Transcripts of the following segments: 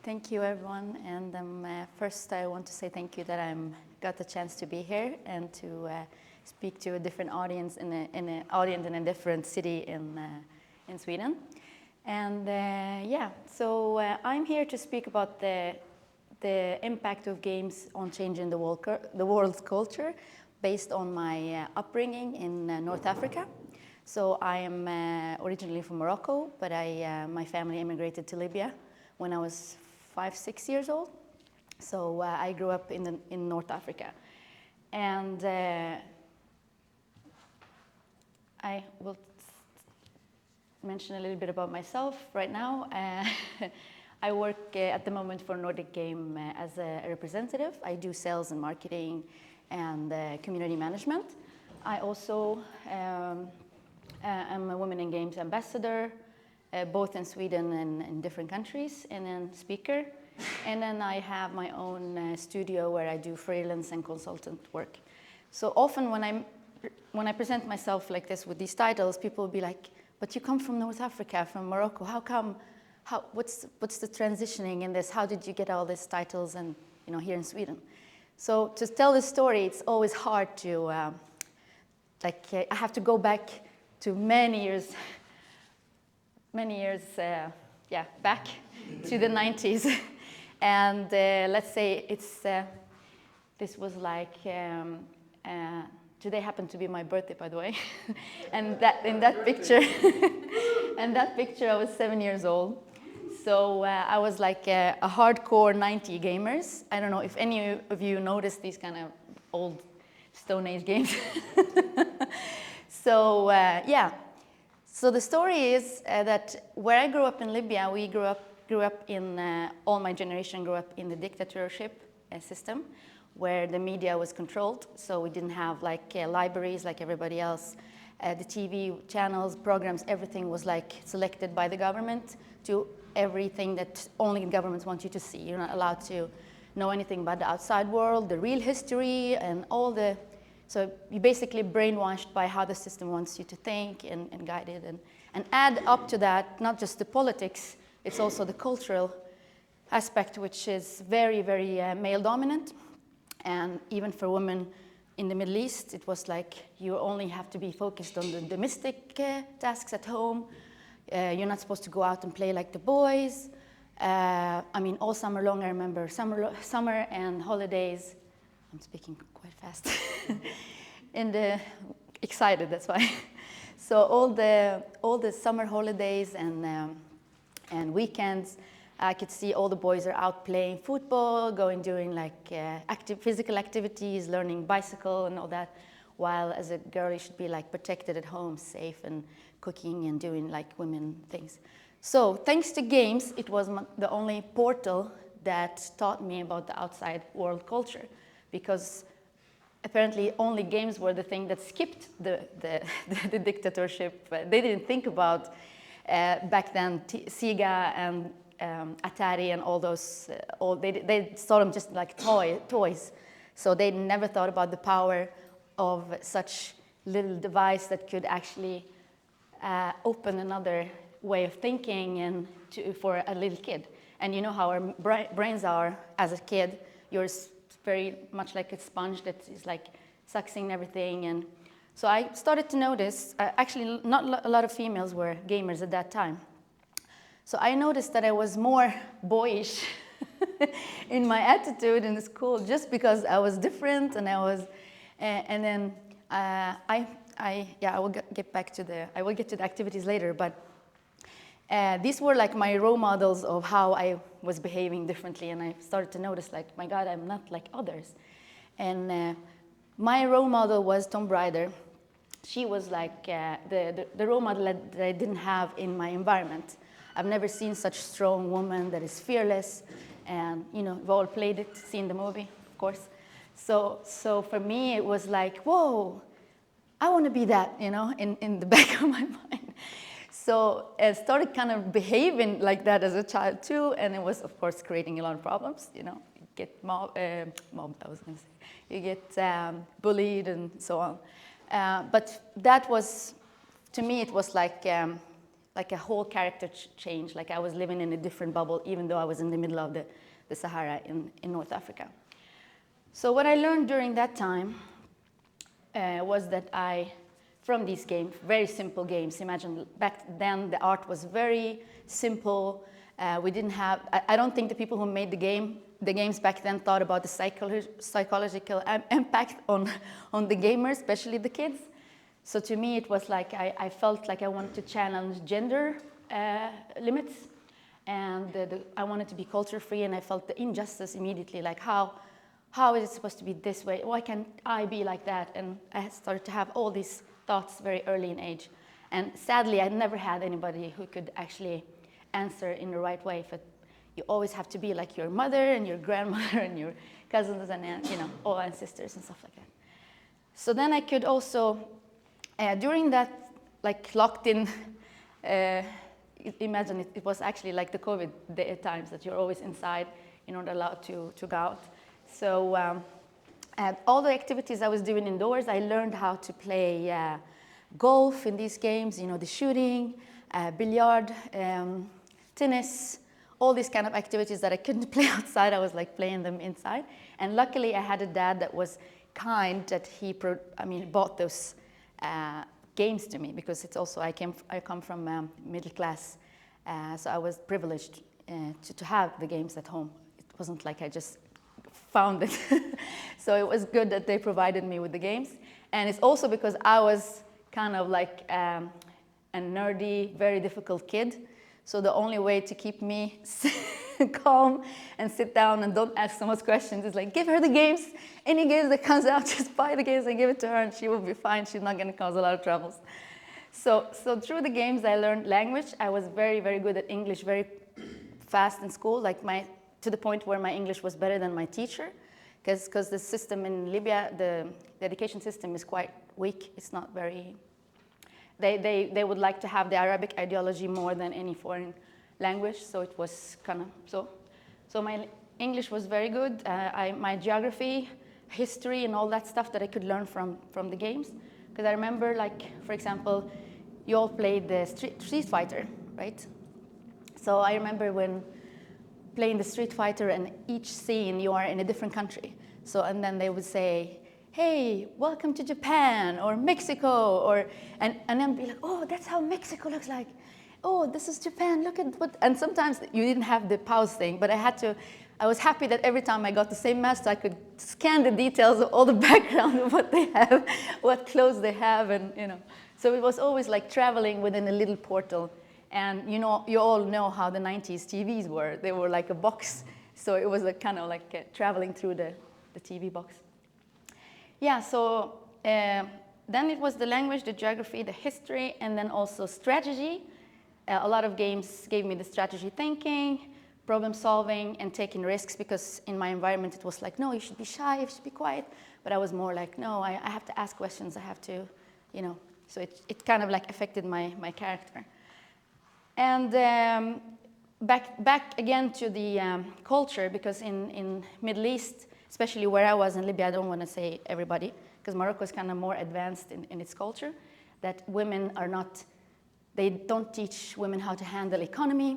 Thank you, everyone. And first, I want to say thank you that I got the chance to be here and to speak to a different audience in an audience in a different city in Sweden. And so I'm here to speak about the impact of games on changing the world's culture, based on my upbringing in North Africa. So I am originally from Morocco, but my family immigrated to Libya when I was 5-6 years old. So I grew up in North Africa. And I will mention a little bit about myself right now. I work at the moment for Nordic Game as a representative. I do sales and marketing and community management. I also am a Women in Games ambassador, both in Sweden and in different countries, and then speaker. And then I have my own studio where I do freelance and consultant work. So often when I present myself like this with these titles, people will be like, but you come from North Africa, from Morocco. How come? What's the transitioning in this? How did you get all these titles and here in Sweden? So to tell this story, it's always hard to I have to go back to many years back to the 90s. And let's say this was like, today happened to be my birthday, by the way. And in that picture, I was 7 years old. So I was like a hardcore 90 gamers. I don't know if any of you noticed these kind of old Stone Age games. So So the story is that where I grew up in Libya, we grew up in, all my generation grew up in the dictatorship system, where the media was controlled. So we didn't have like libraries like everybody else. The TV channels, programs, everything was like selected by the government to everything that only the government wants you to see. You're not allowed to know anything about the outside world, the real history, and all the. So you're basically brainwashed by how the system wants you to think and guide it. And add up to that, not just the politics, it's also the cultural aspect, which is very, very male dominant. And even for women in the Middle East, it was like you only have to be focused on the domestic tasks at home. You're not supposed to go out and play like the boys. I mean, all summer long, I remember summer and holidays. I'm speaking quite fast. Excited, that's why. So all the summer holidays and weekends, I could see all the boys are out playing football, doing like physical activities, learning bicycle and all that, while as a girl you should be like protected at home, safe and cooking and doing like women things. So thanks to games, it was the only portal that taught me about the outside world culture, because apparently only games were the thing that skipped the dictatorship. They didn't think about back then Sega and Atari and all those, they saw them just like toys. So they never thought about the power of such little device that could actually open another way of thinking for a little kid. And you know how our brains are as a kid. Yours very much like a sponge that is like sucks in everything. And so I started to notice, actually not a lot of females were gamers at that time. So I noticed that I was more boyish in my attitude in the school just because I was different and I was, and then I will get to the activities later, but these were like my role models of how I was behaving differently, and I started to notice like, my God, I'm not like others. And my role model was Tom Brider. She was like the role model that I didn't have in my environment. I've never seen such strong woman that is fearless, and we've all played it, seen the movie, of course. So for me, it was like, whoa, I want to be that, in the back of my mind. So I started kind of behaving like that as a child too, and it was, of course, creating a lot of problems. You get mobbed, I was going to say. You get bullied and so on. But that was, to me, it was like like a whole character change, like I was living in a different bubble, even though I was in the middle of the Sahara in North Africa. So what I learned during that time was that from these games, very simple games, imagine back then the art was very simple. We didn't have, I don't think the people who made the games back then thought about the psychological impact on the gamers, especially the kids. So to me, it was like I felt like I wanted to challenge gender limits, and I wanted to be culture free, and I felt the injustice immediately, like how is it supposed to be this way? Why can't I be like that? And I started to have all these thoughts very early in age. And sadly, I never had anybody who could actually answer in the right way. But you always have to be like your mother and your grandmother and your cousins and all ancestors and stuff like that. So then I could also, during that like locked in, imagine it was actually like the COVID times that you're always inside, you're not allowed to go out. So all the activities I was doing indoors, I learned how to play golf in these games, the shooting, billiard, tennis, all these kind of activities that I couldn't play outside. I was like playing them inside. And luckily I had a dad that was kind, that he bought those games to me, because it's also, I come from middle class, so I was privileged to have the games at home. It wasn't like I just found it. So it was good that they provided me with the games. And it's also because I was kind of like a nerdy, very difficult kid. So the only way to keep me calm and sit down and don't ask so much questions is like, give her the games. Any games that comes out, just buy the games and give it to her and she will be fine. She's not going to cause a lot of troubles. So through the games, I learned language. I was very, very good at English, very fast in school, to the point where my English was better than my teacher, because the system in Libya, the education system is quite weak. It's not very, they would like to have the Arabic ideology more than any foreign language, so it was kind of, so my English was very good. My geography, history, and all that stuff that I could learn from the games, because I remember, like, for example, you all played the Street Fighter, right? So I remember when playing the Street Fighter, and each scene you are in a different country. So, and then they would say, hey, welcome to Japan or Mexico, and then be like, oh, that's how Mexico looks like. Oh, this is Japan, look at what, and sometimes you didn't have the pause thing, but I was happy that every time I got the same master, I could scan the details of all the background of what they have, what clothes they have, and So it was always like traveling within a little portal. And you all know how the 90s TVs were. They were like a box. So it was kind of like traveling through the TV box. Yeah, so then it was the language, the geography, the history, and then also strategy. A lot of games gave me the strategy thinking, problem solving, and taking risks, because in my environment it was like, no, you should be shy, you should be quiet. But I was more like, no, I have to ask questions, I have to, So it kind of like affected my character. And back again to the culture, because in Middle East, especially where I was in Libya, I don't want to say everybody, because Morocco is kind of more advanced in its culture, that women are not, they don't teach women how to handle economy,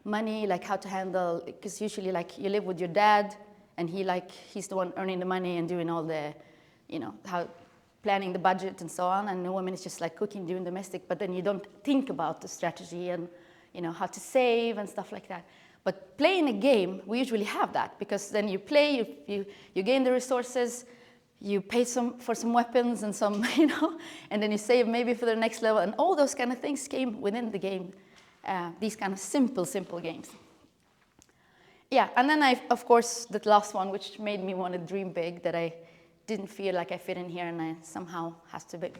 money, like how to handle, because usually like you live with your dad, and he's the one earning the money and doing all the, how planning the budget and so on, and the woman is just like cooking, doing domestic, but then you don't think about the strategy and how to save and stuff like that. But playing a game, we usually have that, because then you play, you gain the resources, you pay for some weapons and some, and then you save maybe for the next level, and all those kind of things came within the game, these kind of simple games. Yeah, and then of course, the last one, which made me want to dream big, that I didn't feel like I fit in here, and I somehow has to be,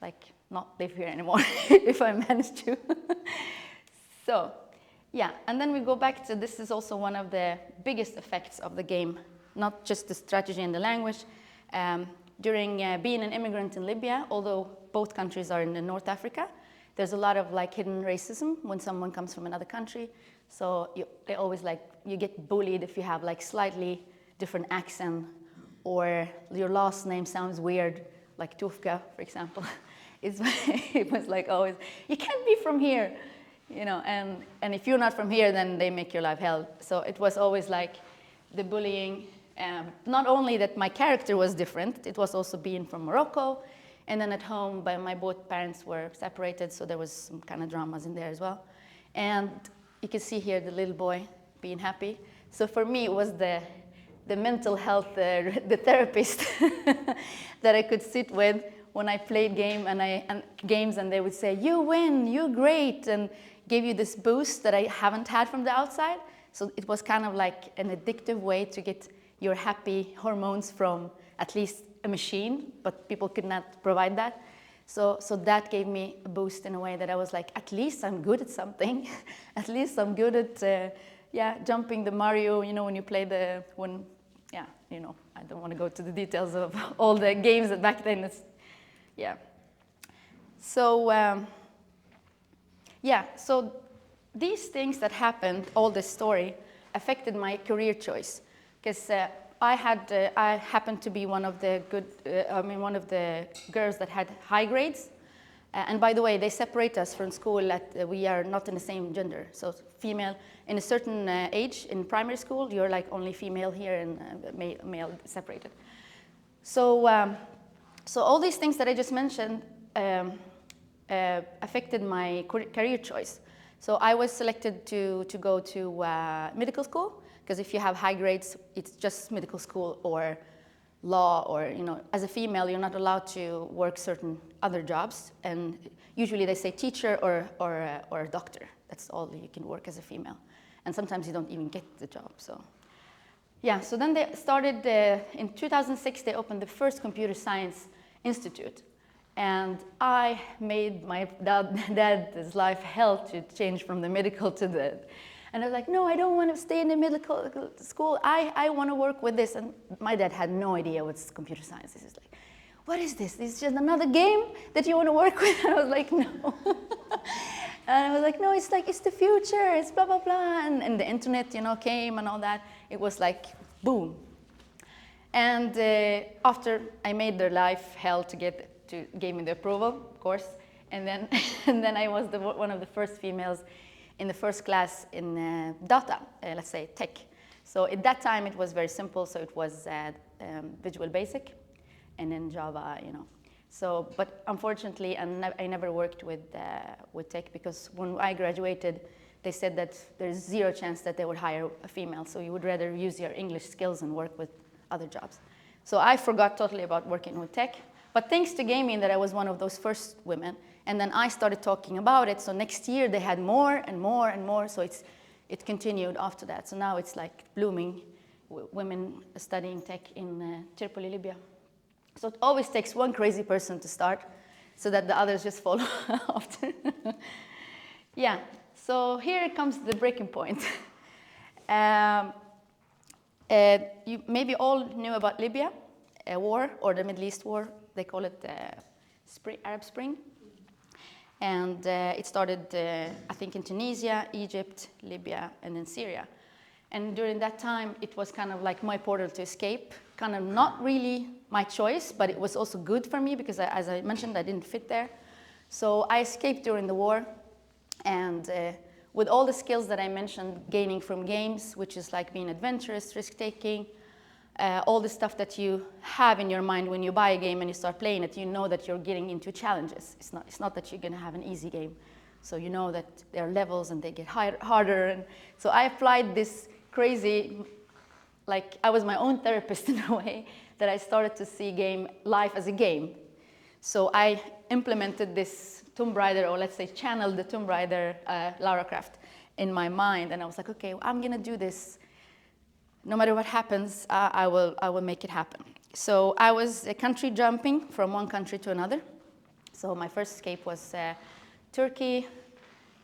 like, not live here anymore if I manage to. So, yeah, and then we go back to, this is also one of the biggest effects of the game, not just the strategy and the language. During being an immigrant in Libya, although both countries are in North Africa, there's a lot of like hidden racism when someone comes from another country. So they always you get bullied if you have like slightly different accent, or your last name sounds weird, like Toufga, for example. it's, it was like always, you can't be from here, you know, and if you're not from here, then they make your life hell. So it was always like the bullying, not only that my character was different, it was also being from Morocco, and then at home, my both parents were separated, so there was some kind of dramas in there as well. And you can see here the little boy being happy. So for me, it was the mental health, the therapist that I could sit with when I played games, and they would say, "You win, you're great," and give you this boost that I haven't had from the outside. So it was kind of like an addictive way to get your happy hormones from at least a machine, but people could not provide that. So that gave me a boost in a way that I was like, at least I'm good at something. At least I'm good at, jumping the Mario, you know, when you play I don't want to go to the details of all the games that back then, So, so these things that happened, all this story, affected my career choice. Because I happened to be one of the one of the girls that had high grades. And by the way, they separate us from school we are not in the same gender. So female, in a certain age, in primary school, you're like only female here and male separated. So, so all these things that I just mentioned affected my career choice. So I was selected to go to medical school, because if you have high grades, it's just medical school or law, or, you know, as a female, you're not allowed to work certain other jobs. And usually they say teacher or doctor. That's all you can work as a female. And sometimes you don't even get the job, so. Yeah, so then they started, in 2006, they opened the first computer science institute. And I made my dad's life hell to change from the medical to the, and I was like, no, I don't want to stay in the medical school. I want to work with this. And my dad had no idea what's computer science. This is like, what is this? This is just another game that you want to work with? And I was like, no. And I was like, no, it's like, it's the future. It's blah, blah, blah. And the internet, you know, came and all that. It was like, boom. And after I made their life hell gave me the approval, of course. And then, and then I was one of the first females in the first class in data, let's say tech. So at that time it was very simple. So it was Visual Basic, and then Java, you know. So, but unfortunately, I never worked with tech, because when I graduated, they said that there's zero chance that they would hire a female. So you would rather use your English skills and work with other jobs. So I forgot totally about working with tech. But thanks to gaming, that I was one of those first women. And then I started talking about it. So next year they had more and more and more. So it continued after that. So now it's like blooming, women studying tech in Tripoli, Libya. So it always takes one crazy person to start, so that the others just follow after. Yeah, so here comes the breaking point. You maybe all knew about Libya, a war, or the Middle East war. They call it the Arab Spring. And it started, I think, in Tunisia, Egypt, Libya, and then Syria. And during that time, it was kind of like my portal to escape. Kind of not really my choice, but it was also good for me, because as I mentioned, I didn't fit there. So I escaped during the war. And with all the skills that I mentioned, gaining from games, which is like being adventurous, risk-taking, all the stuff that you have in your mind when you buy a game and you start playing it, you know that you're getting into challenges. It's not that you're going to have an easy game. So you know that there are levels and they get harder. And so I applied this crazy, like I was my own therapist in a way, that I started to see life as a game. So I implemented this Tomb Raider, or let's say channeled the Tomb Raider Lara Croft in my mind. And I was like, okay, well, I'm going to do this. No matter what happens, I will make it happen. So I was country jumping from one country to another. So my first escape was Turkey,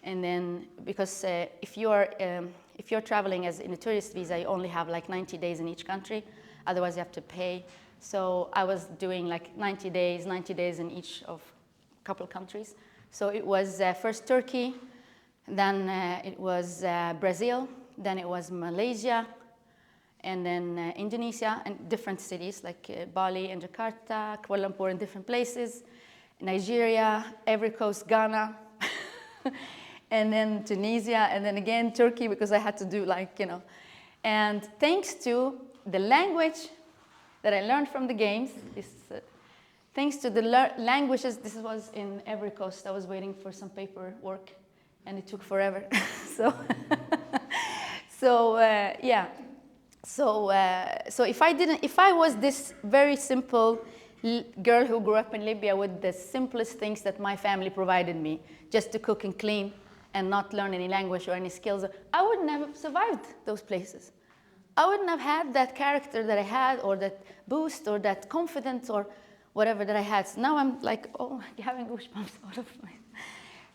and then because if you're traveling in a tourist visa, you only have like 90 days in each country. Otherwise, you have to pay. So I was doing like 90 days in each of a couple countries. So it was first Turkey, then it was Brazil, then it was Malaysia, and then Indonesia, and different cities like Bali and Jakarta, Kuala Lumpur, and different places. Nigeria, Ivory Coast, Ghana, and then Tunisia, and then again Turkey, because I had to do like, you know. And thanks to the language that I learned from the games, thanks to the languages, this was in Ivory Coast. I was waiting for some paperwork, and it took forever. So, yeah. So if I was this very simple girl who grew up in Libya with the simplest things that my family provided me, just to cook and clean and not learn any language or any skills, I wouldn't have survived those places. I wouldn't have had that character that I had, or that boost, or that confidence, or whatever that I had. So now I'm like, oh, having goosebumps out of my...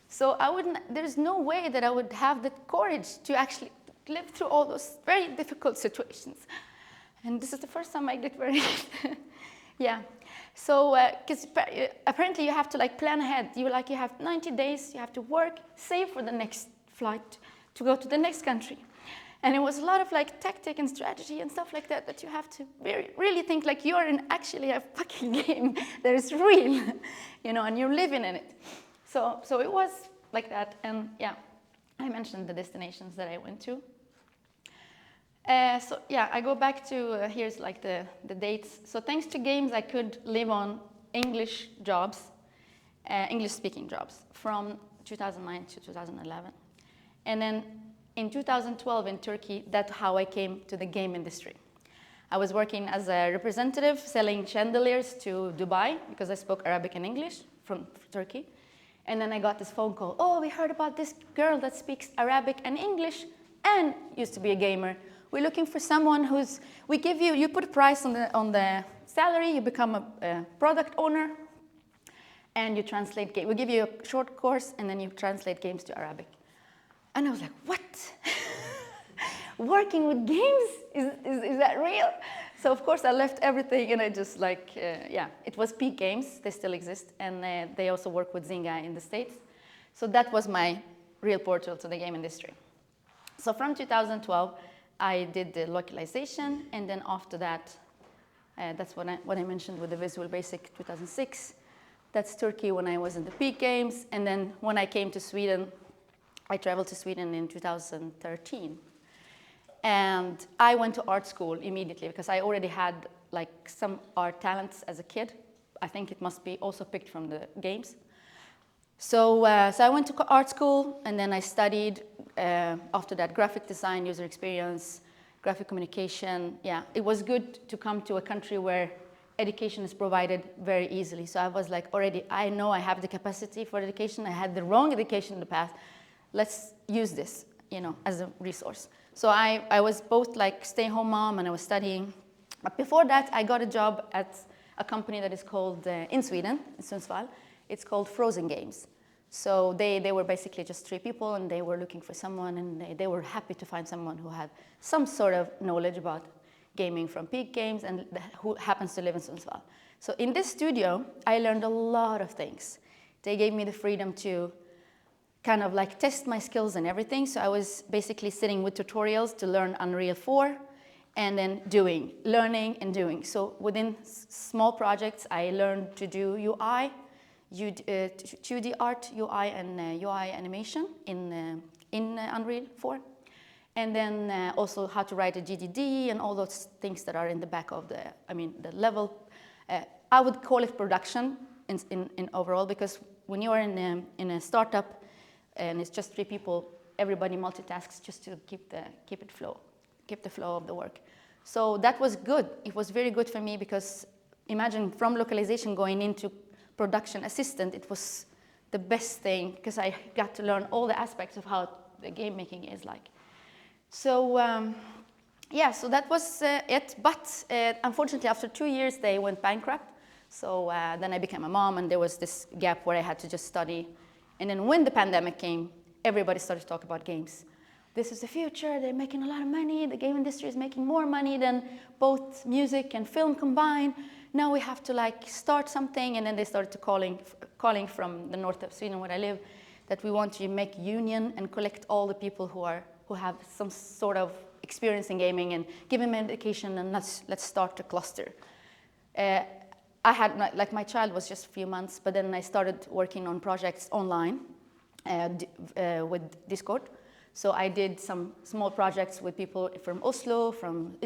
So there's no way that I would have the courage to actually live through all those very difficult situations. And this is the first time I get very, yeah. So, because apparently you have to like plan ahead. You have 90 days, you have to work, save for the next flight to go to the next country. And it was a lot of like tactic and strategy and stuff like that, that you have to really think like you're in actually a fucking game that is real, you know, and you're living in it. So it was like that. And yeah, I mentioned the destinations that I went to. So yeah, I go back to, here's like the dates. So thanks to games, I could live on English jobs, English-speaking jobs, from 2009 to 2011. And then in 2012 in Turkey, that's how I came to the game industry. I was working as a representative selling chandeliers to Dubai, because I spoke Arabic and English from Turkey. And then I got this phone call. Oh, we heard about this girl that speaks Arabic and English and used to be a gamer. We're looking for someone you put a price on the salary, you become a product owner, and you translate games. We give you a short course, and then you translate games to Arabic. And I was like, what? Working with games? Is that real? So of course I left everything, and I just like, yeah, it was Peak Games, they still exist, and they also work with Zynga in the States. So that was my real portal to the game industry. So from 2012, I did the localization, and then after that, that's what I mentioned with the Visual Basic 2006. That's Turkey when I was in the Peak Games, and then when I came to Sweden, I traveled to Sweden in 2013. And I went to art school immediately because I already had like some art talents as a kid. I think it must be also picked from the games. So I went to art school, and then I studied after that graphic design, user experience, graphic communication. Yeah, it was good to come to a country where education is provided very easily. So I was like, already, I know I have the capacity for education. I had the wrong education in the past. Let's use this, you know, as a resource. So I was both like stay-home mom, and I was studying. But before that, I got a job at a company that is called, in Sweden, in Sundsvall, it's called Frozen Games. So they were basically just 3 people, and they were looking for someone, and they were happy to find someone who had some sort of knowledge about gaming from Peak Games and who happens to live in Sundsvall. So in this studio, I learned a lot of things. They gave me the freedom to kind of like test my skills and everything. So I was basically sitting with tutorials to learn Unreal 4, and then learning and doing. So within small projects, I learned to do UI, 2D art, UI, and UI animation in Unreal 4. And then also how to write a GDD and all those things that are in the back of the level. I would call it production in overall, because when you are in a startup and it's just 3 people, everybody multitasks just to keep the flow of the work. So that was good. It was very good for me, because imagine from localization going into production assistant, it was the best thing, because I got to learn all the aspects of how the game making is like. So yeah, so that was it. But unfortunately, after 2 years, they went bankrupt. So then I became a mom, and there was this gap where I had to just study. And then when the pandemic came, everybody started to talk about games. This is the future, they're making a lot of money, the game industry is making more money than both music and film combined. Now we have to like start something, and then they started to calling from the north of Sweden where I live, that we want to make union and collect all the people who have some sort of experience in gaming and give them education, and let's start a cluster. I had, like my child was just a few months, but then I started working on projects online with Discord. So I did some small projects with people from Oslo, from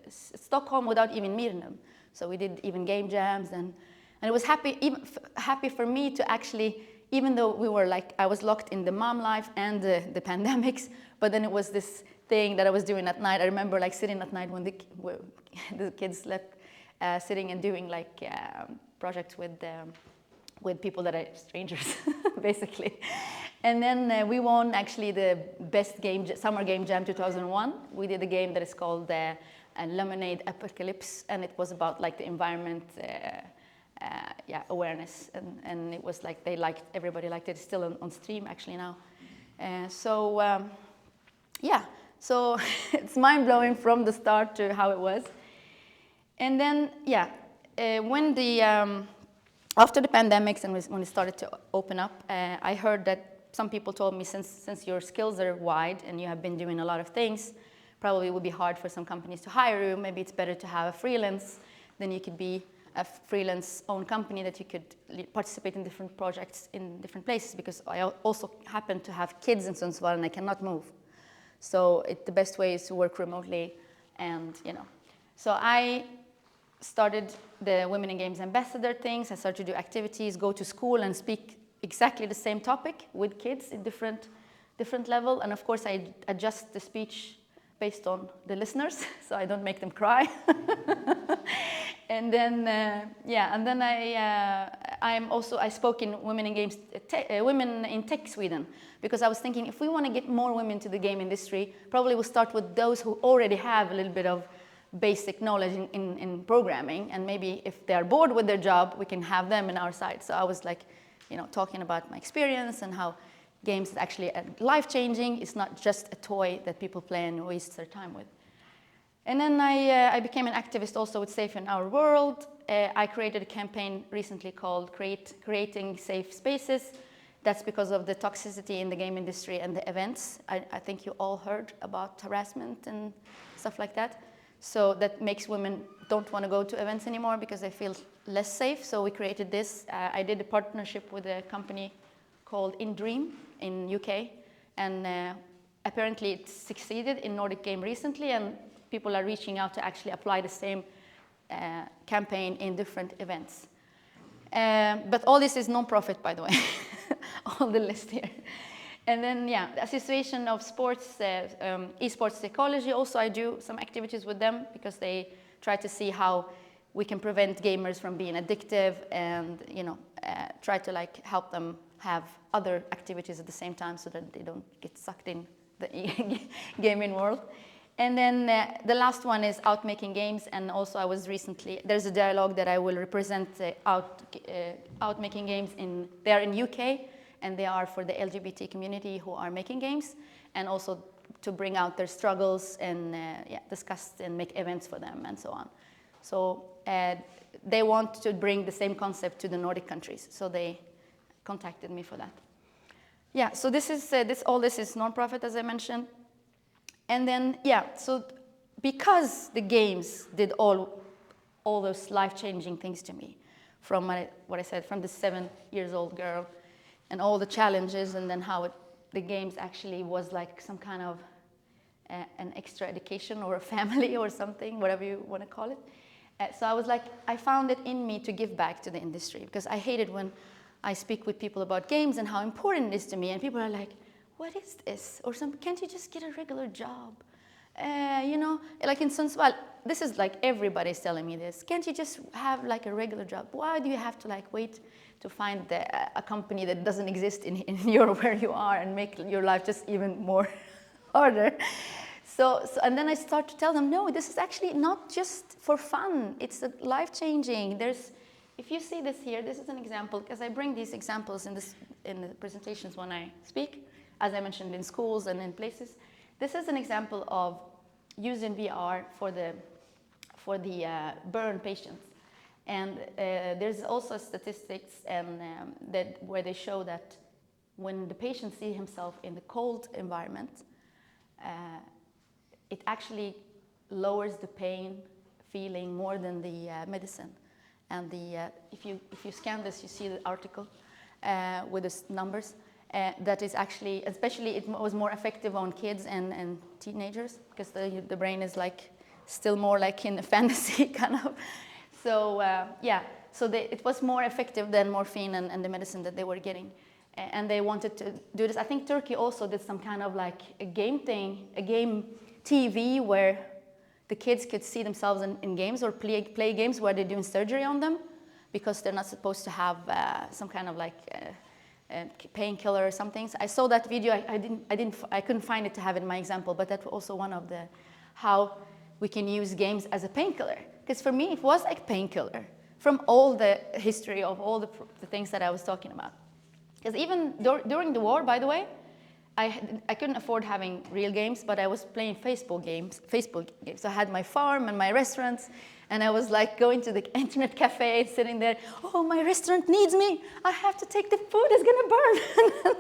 Stockholm, without even meeting them. So we did even game jams, and it was happy for me to actually, even though we were like, I was locked in the mom life and the pandemics, but then it was this thing that I was doing at night. I remember like sitting at night when the kids slept, sitting and doing like projects with people that are strangers, basically. And then we won actually the best summer game jam 2001. We did a game that is called Lemonade Apocalypse, and it was about like the environment awareness, and it was like everybody liked it. It's still on stream actually now. So it's mind-blowing from the start to how it was. And then when after the pandemics and when it started to open up, I heard that some people told me, since your skills are wide and you have been doing a lot of things, probably it would be hard for some companies to hire you. Maybe it's better to have a freelance. Then you could be a freelance owned company that you could participate in different projects in different places, because I also happen to have kids in Sundsvall and I cannot move. So the best way is to work remotely, and So I started the Women in Games ambassador things. I started to do activities, go to school and speak exactly the same topic with kids in different level. And of course I adjust the speech based on the listeners, so I don't make them cry. And then I spoke in Women in Games, Women in Tech Sweden, because I was thinking if we want to get more women to the game industry, probably we'll start with those who already have a little bit of basic knowledge in programming, and maybe if they're bored with their job, we can have them in our side. So I was like, talking about my experience and how games is actually life-changing. It's not just a toy that people play and waste their time with. And then I became an activist also with Safe in Our World. I created a campaign recently called Creating Safe Spaces. That's because of the toxicity in the game industry and the events. I think you all heard about harassment and stuff like that. So that makes women don't want to go to events anymore because they feel less safe. So we created this. I did a partnership with a company called In Dream in UK. And apparently it succeeded in Nordic Game recently, and people are reaching out to actually apply the same campaign in different events. But all this is non-profit, by the way, all the list here. And then, the Association of Sports, Esports Psychology, also I do some activities with them because they try to see how we can prevent gamers from being addictive and, try to help them have other activities at the same time so that they don't get sucked in the gaming world. And then the last one is Out Making Games, and also I was recently, there's a dialogue that I will represent Out Making Games they're in UK, and they are for the LGBT community who are making games, and also to bring out their struggles and discuss and make events for them and so on. So they want to bring the same concept to the Nordic countries, so they contacted me for that. Yeah, so this is non-profit, as I mentioned. And then, so because the games did all those life-changing things to me, from what I said, from the 7-year-old girl, and all the challenges, and then how the games actually was like some kind of an extra education or a family or something, whatever you want to call it. So I was like, I found it in me to give back to the industry, because I hated when I speak with people about games and how important it is to me, and people are like, what is this? Or can't you just get a regular job? Like in Sundsvall, this is like everybody's telling me this. Can't you just have like a regular job? Why do you have to like wait to find a company that doesn't exist in where you are and make your life just even more harder? So and then I start to tell them, no, this is actually not just for fun. It's life-changing. If you see this here, this is an example, because I bring these examples in the presentations when I speak, as I mentioned, in schools and in places. This is an example of using VR for the burn patients. And there's also statistics where they show that when the patient sees himself in the cold environment, it actually lowers the pain feeling more than the medicine. And if you scan this, you see the article with the numbers. That is actually, especially it was more effective on kids and teenagers, because the brain is like still more like in a fantasy kind of. So so it was more effective than morphine and the medicine that they were getting. And they wanted to do this. I think Turkey also did some kind of like a game thing, a game TV where the kids could see themselves in games or play games where they're doing surgery on them, because they're not supposed to have some kind of like painkiller or something. So I saw that video. I couldn't find it to have in my example, but that's also one of the how we can use games as a painkiller. Because for me, it was like painkiller from all the history of all the things that I was talking about. Because even during the war, by the way, I couldn't afford having real games, but I was playing Facebook games. So I had my farm and my restaurants, and I was like going to the internet cafe, sitting there. Oh, my restaurant needs me. I have to take the food. It's gonna burn.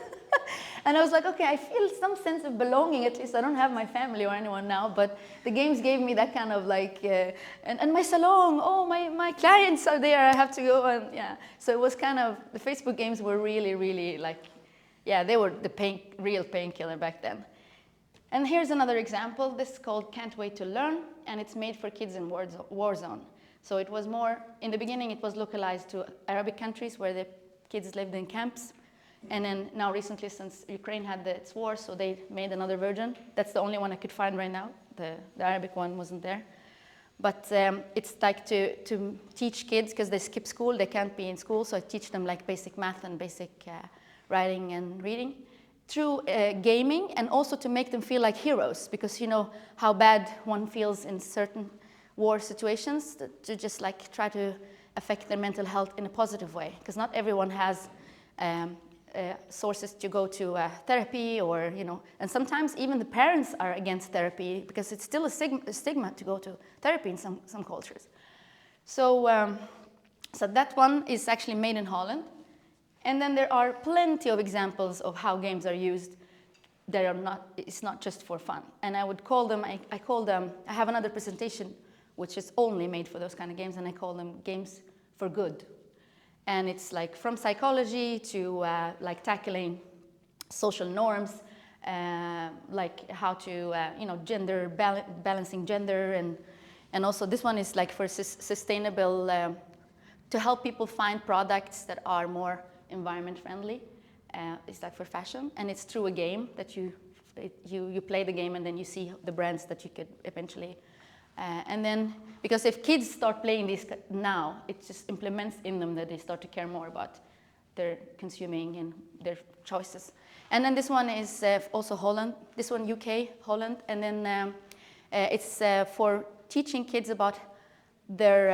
And I was like, okay, I feel some sense of belonging. At least I don't have my family or anyone now, but the games gave me that kind of like, and my salon. Oh, my clients are there. I have to go, and yeah. So it was kind of, the Facebook games were really, really like, yeah, they were the real painkiller back then. And here's another example. This is called Can't Wait to Learn, and it's made for kids in war zone. So it was more, in the beginning, it was localized to Arabic countries where the kids lived in camps. And then now recently, since Ukraine had its war, so they made another version. That's the only one I could find right now. The Arabic one wasn't there. But it's like to teach kids, because they skip school, they can't be in school, so I teach them like basic math and basic writing and reading through gaming, and also to make them feel like heroes, because you know how bad one feels in certain war situations, to just like try to affect their mental health in a positive way, because not everyone has sources to go to therapy, or you know, and sometimes even the parents are against therapy because it's still a stigma to go to therapy in some cultures. So so that one is actually made in Holland. And then there are plenty of examples of how games are used that are not, it's not just for fun. And I would call them, I call them, I have another presentation which is only made for those kind of games, and I call them games for good. And it's like from psychology to like tackling social norms, like how to, you know, balancing gender, and also this one is like for sustainable, to help people find products that are more environment friendly. It's like for fashion, and it's through a game that you play the game, and then you see the brands that you could eventually. And then, because if kids start playing these now, it just implements in them that they start to care more about their consuming and their choices. And then this one is also Holland. This one UK, Holland, and then it's for teaching kids about their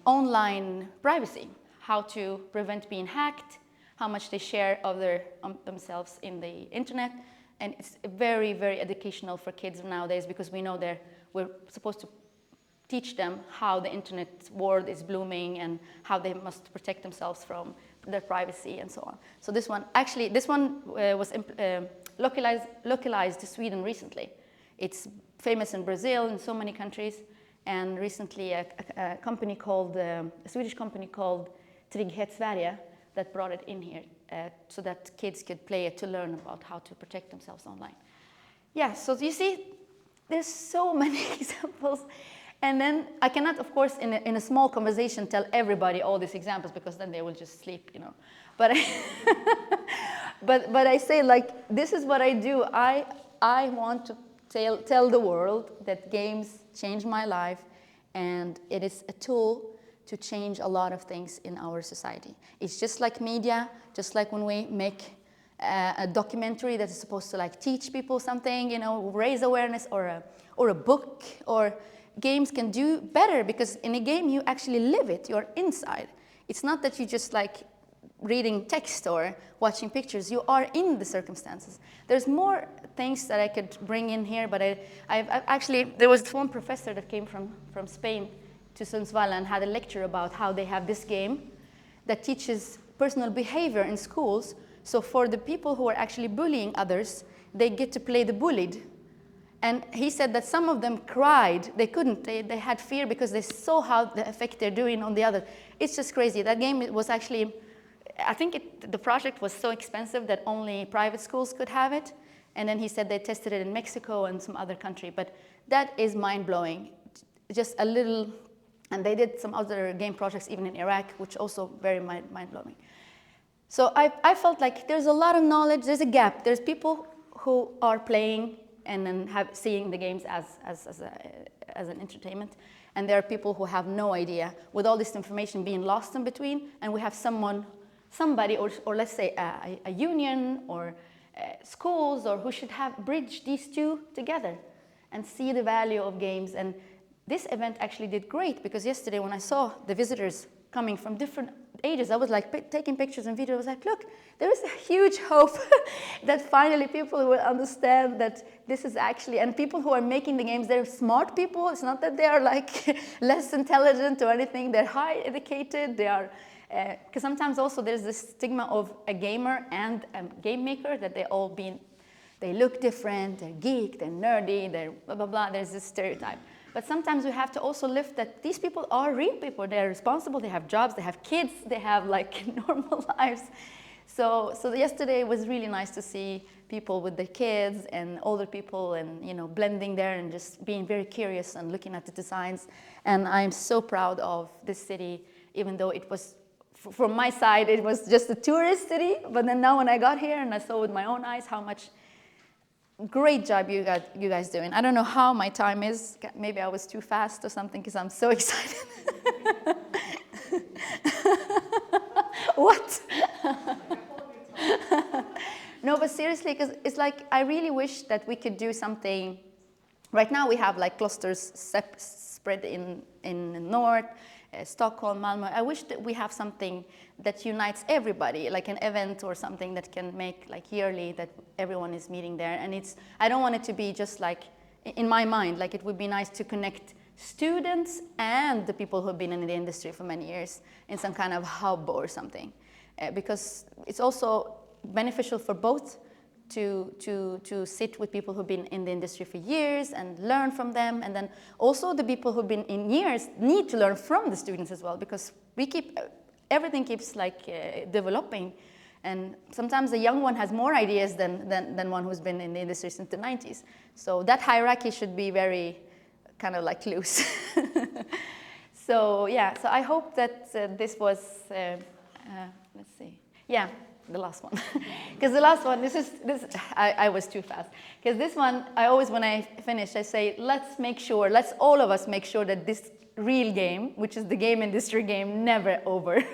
online privacy, how to prevent being hacked, how much they share of themselves in the internet. And it's very, very educational for kids nowadays, because we know we're supposed to teach them how the internet world is blooming and how they must protect themselves from their privacy and so on. So this one was localized to Sweden recently. It's famous in Brazil, in so many countries. And recently a company called, a Swedish company called Trygghet Sverige, that brought it in here so that kids could play it to learn about how to protect themselves online. Yeah, so you see, there's so many examples. And then I cannot, of course, in a small conversation tell everybody all these examples, because then they will just sleep, you know. But but I say, like, this is what I do. I want to tell the world that games changed my life, and it is a tool to change a lot of things in our society. It's just like media, just like when we make a documentary that is supposed to like teach people something, you know, raise awareness, or a book, or games can do better, because in a game you actually live it, you're inside. It's not that you just like reading text or watching pictures, you are in the circumstances. There's more things that I could bring in here, but I've actually, there was one professor that came from Spain to Sundsvall and had a lecture about how they have this game that teaches personal behavior in schools. So for the people who are actually bullying others, they get to play the bullied. And he said that some of them cried. They couldn't. They had fear because they saw how the effect they're doing on the other. It's just crazy. That game was actually, I think the project was so expensive that only private schools could have it. And then he said they tested it in Mexico and some other country. But that is mind-blowing. Just a little, and they did some other game projects even in Iraq, which also very mind-blowing. So I felt like there's a lot of knowledge. There's a gap. There's people who are playing and then seeing the games as an entertainment. And there are people who have no idea, with all this information being lost in between, and we have somebody, or let's say a union or schools, or who should have bridged these two together and see the value of games. And this event actually did great, because yesterday when I saw the visitors coming from different ages, I was like taking pictures and videos. I was like, look, there is a huge hope that finally people will understand that this is actually, and people who are making the games, they're smart people. It's not that they are like less intelligent or anything. They're high educated. They are, because sometimes also there's this stigma of a gamer and a game maker, that they look different, they're geek, they're nerdy, they're blah, blah, blah. There's this stereotype. But sometimes we have to also lift that these people are real people. They're responsible, they have jobs, they have kids, they have like normal lives. So yesterday was really nice to see people with their kids and older people, and blending there and just being very curious and looking at the designs. And I'm so proud of this city, even though it was, from my side, it was just a tourist city. But then now when I got here and I saw with my own eyes how much great job you guys doing. I don't know how my time is. Maybe I was too fast or something, because I'm so excited. What? No, but seriously, because it's like I really wish that we could do something. Right now we have like clusters spread in the north, Stockholm, Malmö. I wish that we have something that unites everybody, like an event or something that can make like yearly that everyone is meeting there. And I don't want it to be just like, in my mind, like it would be nice to connect students and the people who have been in the industry for many years in some kind of hub or something. Because it's also beneficial for both to sit with people who've been in the industry for years and learn from them. And then also the people who've been in years need to learn from the students as well, because everything keeps like developing. And sometimes the young one has more ideas than one who's been in the industry since the 90s. So that hierarchy should be very kind of like loose. So yeah, so I hope that this was, let's see, yeah, the last one. Because the last one, I was too fast. Because this one, I always, when I finish, I say, let's all of us make sure that this real game, which is the game industry game, never over.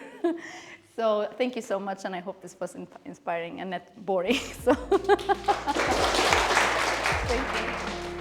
So thank you so much, and I hope this was inspiring and not boring. So thank you.